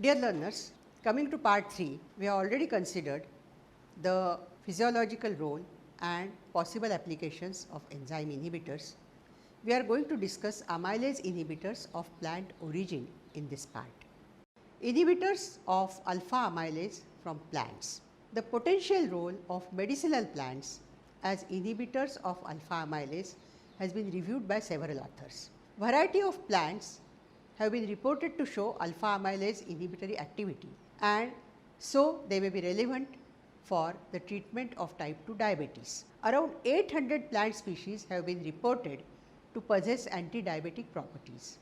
Dear learners, coming to part 3, we have already considered the physiological role and possible applications of enzyme inhibitors. We are going to discuss amylase inhibitors of plant origin in this part. Inhibitors of alpha amylase from plants. The potential role of medicinal plants as inhibitors of alpha amylase has been reviewed by several authors. Variety of plants have been reported to show alpha amylase inhibitory activity, and so they may be relevant for the treatment of type 2 diabetes. Around 800 plant species have been reported to possess anti-diabetic properties.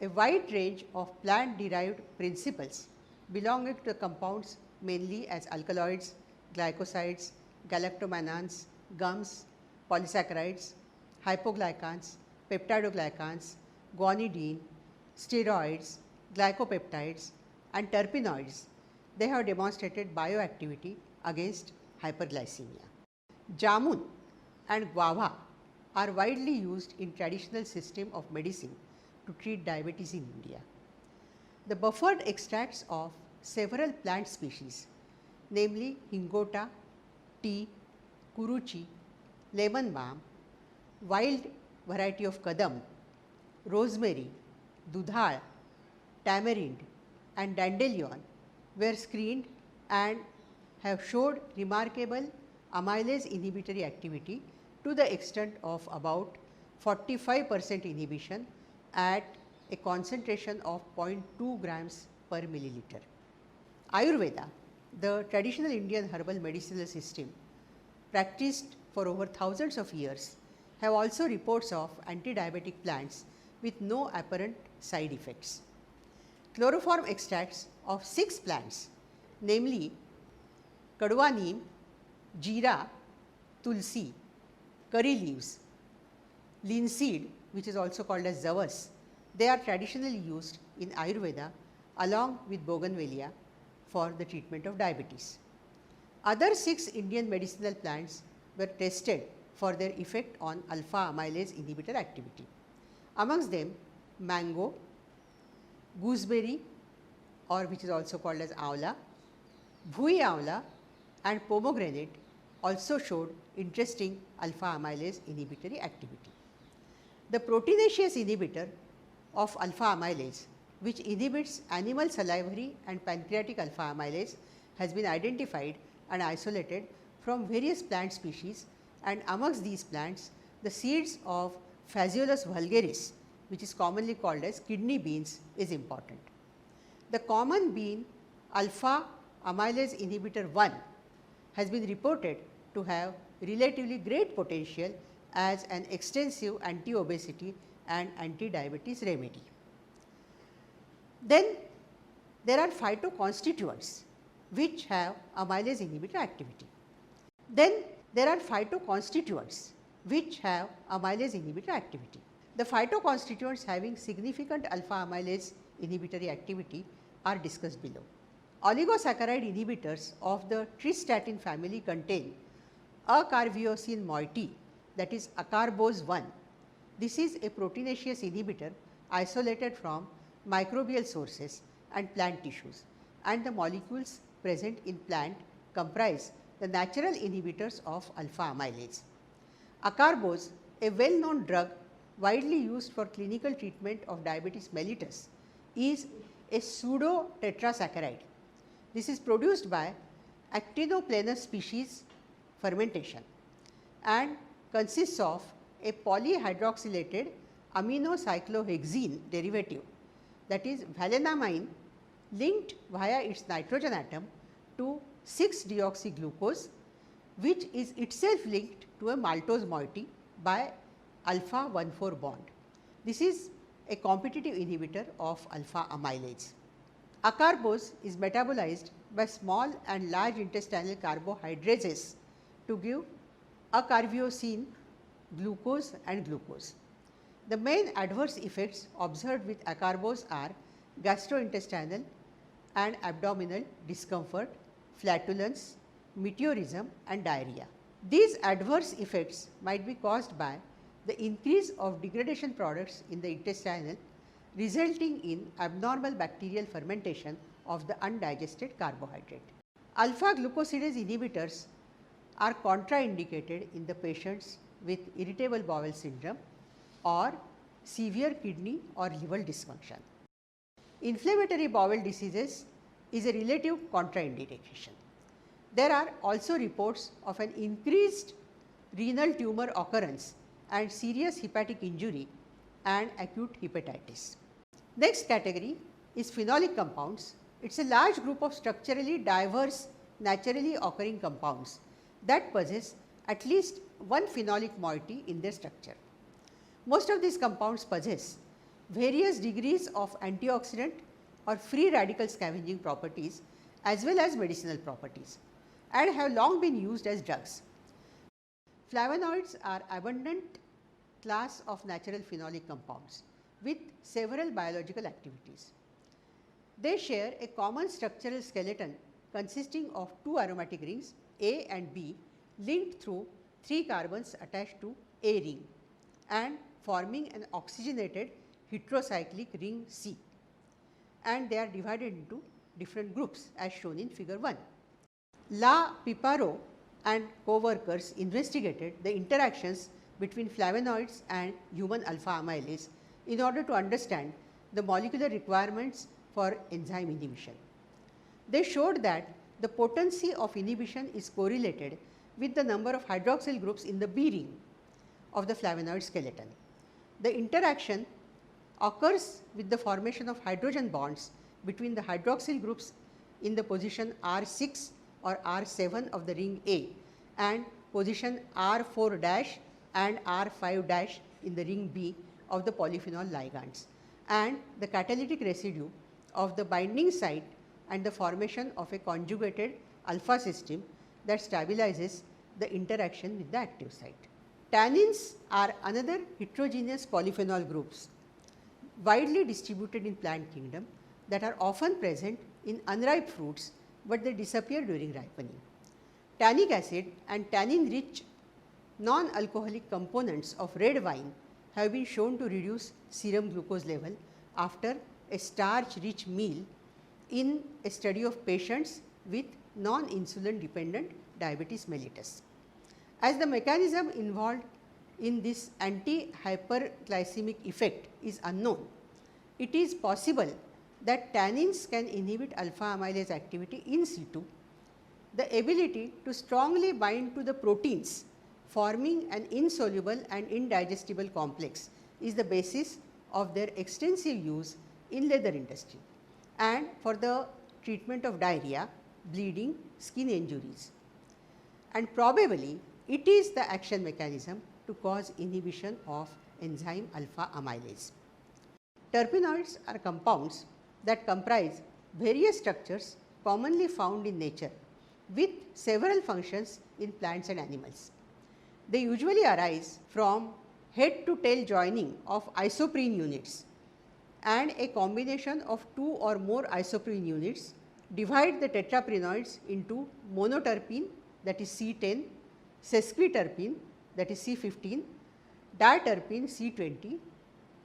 A wide range of plant derived principles belonging to the compounds mainly as alkaloids, glycosides, galactomannans, gums, polysaccharides, hypoglycans, peptidoglycans, guanidine, steroids, glycopeptides and terpenoids, they have demonstrated bioactivity against hyperglycemia. Jamun and guava are widely used in traditional system of medicine to treat diabetes in India. The buffered extracts of several plant species, namely hingota, tea, kuruchi, lemon balm, wild variety of kadam, rosemary, dudhal, tamarind and dandelion were screened and have showed remarkable amylase inhibitory activity to the extent of about 45% inhibition at a concentration of 0.2 grams per milliliter. Ayurveda, the traditional Indian herbal medicinal system practiced for over thousands of years, have also reports of anti-diabetic plants with no apparent side effects. Chloroform extracts of 6 plants, namely kadwa neem, jeera, tulsi, curry leaves, linseed, which is also called as zavas, they are traditionally used in Ayurveda along with bougainvillea for the treatment of diabetes. Other 6 Indian medicinal plants were tested for their effect on alpha amylase inhibitor activity. Amongst them, mango, gooseberry or which is also called as amla, bhui amla and pomegranate also showed interesting alpha amylase inhibitory activity. The proteinaceous inhibitor of alpha amylase, which inhibits animal salivary and pancreatic alpha amylase, has been identified and isolated from various plant species, and amongst these plants the seeds of Phaseolus vulgaris, which is commonly called as kidney beans, is important. The common bean alpha amylase inhibitor 1 has been reported to have relatively great potential as an extensive anti-obesity and anti-diabetes remedy. Then there are phytoconstituents which have amylase inhibitor activity. Then there are phytoconstituents which have amylase inhibitor activity. The phytoconstituents having significant alpha amylase inhibitory activity are discussed below. Oligosaccharide inhibitors of the tristatin family contain acarviosin moiety, that is acarbose 1. This is a proteinaceous inhibitor isolated from microbial sources and plant tissues, and the molecules present in plant comprise the natural inhibitors of alpha amylase. Acarbose, a well known drug widely used for clinical treatment of diabetes mellitus, is a pseudo tetrasaccharide. This is produced by Actinoplanus species fermentation and consists of a polyhydroxylated aminocyclohexene derivative, that is valenamine, linked via its nitrogen atom to 6-deoxyglucose, which is itself linked to a maltose moiety by alpha 1,4 bond. This is a competitive inhibitor of alpha amylase. Acarbose is metabolized by small and large intestinal carbohydrases to give acarviosin, glucose and glucose. The main adverse effects observed with acarbose are gastrointestinal and abdominal discomfort, flatulence, meteorism and diarrhea. These adverse effects might be caused by the increase of degradation products in the intestinal resulting in abnormal bacterial fermentation of the undigested carbohydrate. Alpha glucosidase inhibitors are contraindicated in the patients with irritable bowel syndrome or severe kidney or liver dysfunction. Inflammatory bowel diseases is a relative contraindication. There are also reports of an increased renal tumor occurrence and serious hepatic injury and acute hepatitis. Next category is phenolic compounds. It is a large group of structurally diverse naturally occurring compounds that possess at least one phenolic moiety in their structure. Most of these compounds possess various degrees of antioxidant or free radical scavenging properties as well as medicinal properties and have long been used as drugs. Flavonoids are abundant class of natural phenolic compounds with several biological activities. They share a common structural skeleton consisting of two aromatic rings A and B linked through 3 carbons attached to A ring and forming an oxygenated heterocyclic ring C, and they are divided into different groups as shown in figure 1. La Piparo and co-workers investigated the interactions between flavonoids and human alpha amylase in order to understand the molecular requirements for enzyme inhibition. They showed that the potency of inhibition is correlated with the number of hydroxyl groups in the B ring of the flavonoid skeleton. The interaction occurs with the formation of hydrogen bonds between the hydroxyl groups in the position R6 or R7 of the ring A and position R4 dash and R5 dash in the ring B of the polyphenol ligands, and the catalytic residue of the binding site and the formation of a conjugated alpha system that stabilizes the interaction with the active site. Tannins are another heterogeneous polyphenol groups widely distributed in plant kingdom that are often present in unripe fruits, but they disappear during ripening. Tannic acid and tannin rich non-alcoholic components of red wine have been shown to reduce serum glucose level after a starch rich meal in a study of patients with non-insulin dependent diabetes mellitus. As the mechanism involved in this anti-hyperglycemic effect is unknown, it is possible that tannins can inhibit alpha amylase activity in situ. The ability to strongly bind to the proteins forming an insoluble and indigestible complex is the basis of their extensive use in leather industry and for the treatment of diarrhea, bleeding, skin injuries. And probably it is the action mechanism to cause inhibition of enzyme alpha amylase. Terpenoids are compounds that comprise various structures commonly found in nature with several functions in plants and animals. They usually arise from head to tail joining of isoprene units, and a combination of 2 or more isoprene units divide the tetraprenoids into monoterpene, that is C10, sesquiterpene, that is C15, diterpene C20,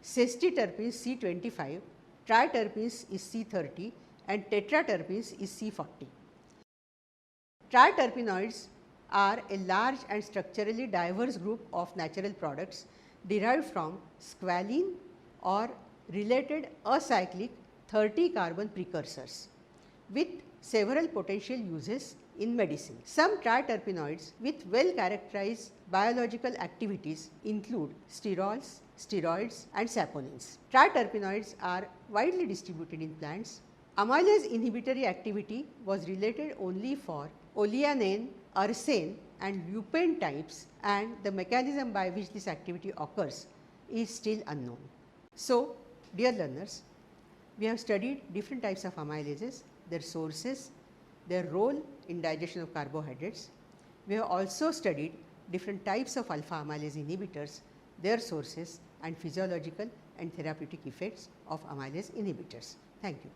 sesquiterpenes C25, triterpenes is C30 and tetraterpenes is C40. Triterpenoids are a large and structurally diverse group of natural products derived from squalene or related acyclic 30 carbon precursors with several potential uses in medicine. Some triterpenoids with well characterized biological activities include sterols, steroids and saponins. Triterpenoids are widely distributed in plants. Amylase inhibitory activity was related only for oleanine, ursine and lupane types, and the mechanism by which this activity occurs is still unknown. So, dear learners, we have studied different types of amylases, their sources, their role in digestion of carbohydrates. We have also studied different types of alpha amylase inhibitors, their sources and physiological and therapeutic effects of amylase inhibitors. Thank you.